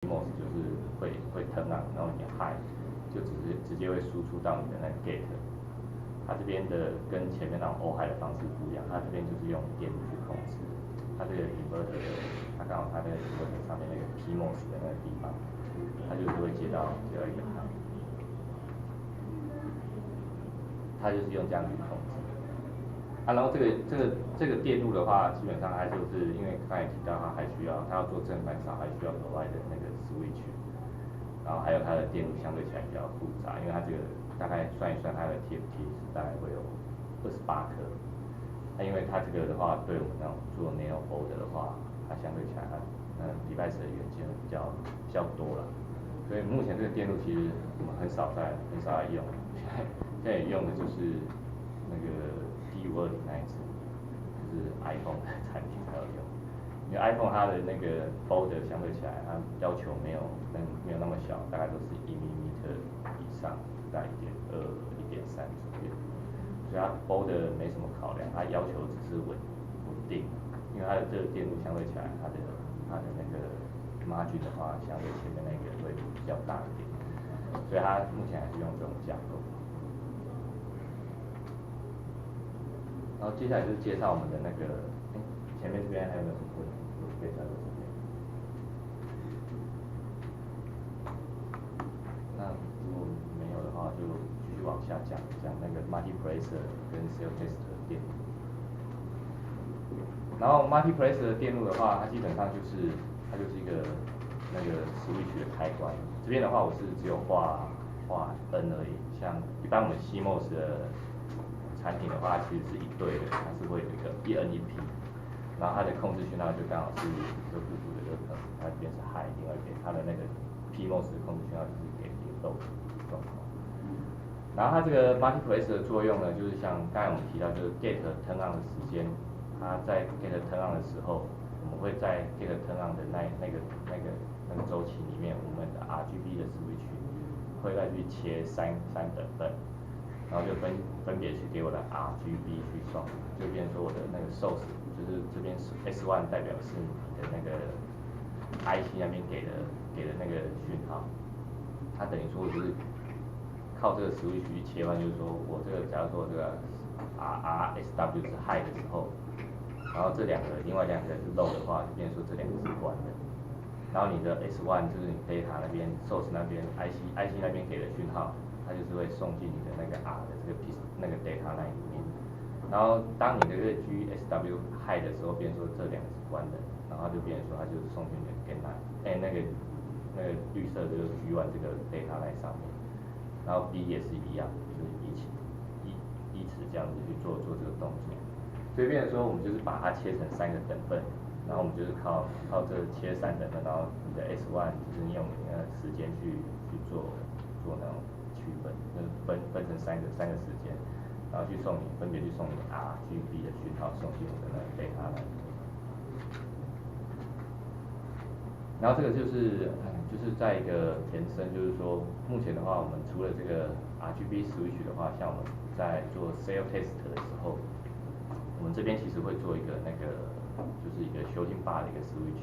PMOS 就是会 turn on， 然后你 high 就直接会输出到你的那个 gate。它这边的跟前面那种 O high 的方式不一样，它这边就是用电路去控制。它这个 inverter 的，它刚好它那个 inverter 上面那个 PMOS 的那个地方，它就是会接到一个 high。它就是用这样去控制。啊，然后这个电路的话，基本上它就是因为刚才提到它还需要它要做正反扫，还需要额外的那个 switch， 然后还有它的电路相对起来比较复杂，因为它这个大概算一算它的 TFT 是大概会有28颗。那因为它这个的话，对我们那种做 nano board 的话，它相对起来它device 的元件比较多了，所以目前这个电路其实我们很少在用。现在用的就是那个 D520那一支，就是 iPhone 的产品才有用。因为 iPhone 它的那个 board 相对起来，它要求没有那么小，大概都是1mm以上，大概1.2、1.3左右。所以它 board 没什么考量，它要求只是稳定，因为它的这个电路相对起来，它的那个 margin 的话，相对前面那个会比较大一点，所以它目前还是用这种架构。然后接下来就是介绍我们的那个，前面这边还有没有什么问题？可以再问这边。那如果没有的话，就继续往下讲那个 multiplacer 跟 self test 的电路。然后 multiplacer 的电路的话，它基本上就是一个那个 switch 的开关。这边的话，我是只有画 N 而已。像一般我们 CMOS 的产品的话，其实是一对的，它是会有一个一 N 一 P， 然后它的控制讯号就刚好是这互补的，就可能它这边是 high， 另外一边它的那个 PMOS 的控制讯号就是给low 状况。然后它这个 multiplacer 的作用呢，就是像刚才我们提到，就是 gate turn on 的时间，它在 gate turn on 的时候，我们会在 gate turn on 的那个周期里面，我们的 RGB 的 switch 会再去切三等份。然后就分别去给我的 RGB 去送，就变成说我的那个 source 就是这边 S1 代表是你的那个 IC 那边给的那个讯号，它等于说就是靠这个 switch 去切换，就是说我这个假如说这个 RSW 是 high 的时候，然后另外两个是 low 的话，就变成说这两个是关的。然后你的 S1 就是你 data 那边 source 那边 IC 那边给的讯号。它就是会送进你的那个 R 的这个 piece 那个 data line 里面，然后当你的这个 GSW high 的时候，变成说这两个是关的，然后就变成说它就是送进你的 gain line， 那个绿色就是 G1 这个 data line 上面，然后 B 也是一样，就是依此这样子去做这个动作，所以变成说我们就是把它切成3个等份，然后我们就是靠这切3等份，然后你的 S1 就是你用时间去做那种。区分，就是分成三个时间，然后分别去送你 RGB 的讯号送进我的那个 data line。然后这个就是在一个延伸，就是说目前的话，我们除了这个 RGB switch 的话，像我们在做 self test 的时候，我们这边其实会做一个那个就是一个 shooting bar 的一个 switch，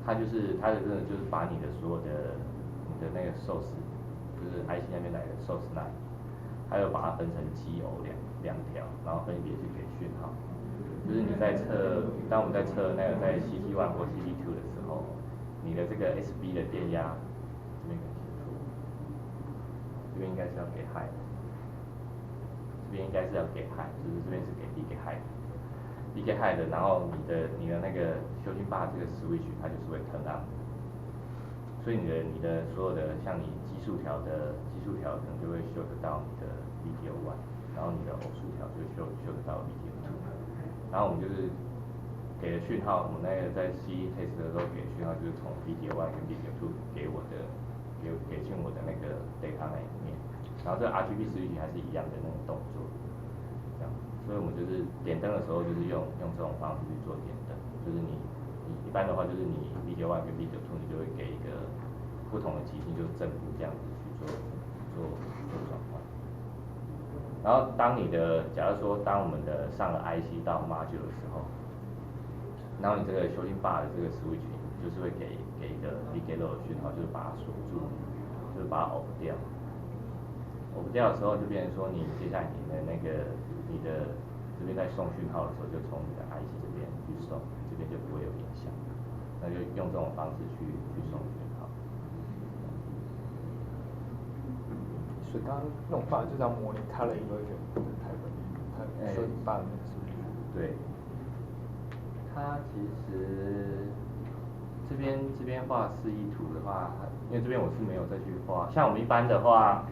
它的真的就是把你的所有的那个 source。就是 IC 那边来的 source line， 还有把它分成GO 两条，然后分别去给讯号。就是你在当我们在测那个在 CT1 或 CT2 的时候，你的这个 SB 的电压，这边很清楚，这边应该是要给 high， 这边应该是要给 high， 就是这边是给 B 给 high 的，B 给 high 的，然后你的那个修心把这个 switch 它就是会 turn on。所以你的所有的像你奇数条可能就会修得到你的 VDO1， 然后你的偶数条就修得到 VDO2， 然后我们就是给的讯号，我们那个在 C test 的时候给的讯号就是从 VDO1 跟 VDO2 给进我的那个 data 那里面，然后这 RGB switch 还是一样的那种动作，这样，所以我们就是点灯的时候就是用这种方式去做点灯，就是你一般的话就是你 VDO1 跟 VDO2 你就会给一个不同的极性，就是正负这样子去做转换。然后假如说当我们的上了 IC 到 module 的时候，然后你这个 shooting bar 的这个 switch 就是会给给一个 decay load 的讯号，就是把它锁住，就是把它 off 掉。off 掉的时候，就变成说你接下来你的这边在送讯号的时候，就从你的 IC 这边去送，这边就不会有影响。那就用这种方式去送讯号。所以刚刚那种方法就是要模拟color inversion的台本，所以把那个数据。对。它其实这边画示意图的话，因为这边我是没有再去画。像我们一般的话，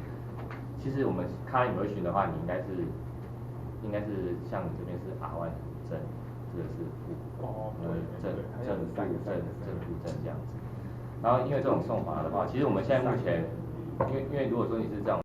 其实我们color inversion的话，你应该是像你这边是 R1 正，这个是负，正负正这样子。然后因为这种送法的话，其实我们现在目前，因为如果说你是这种。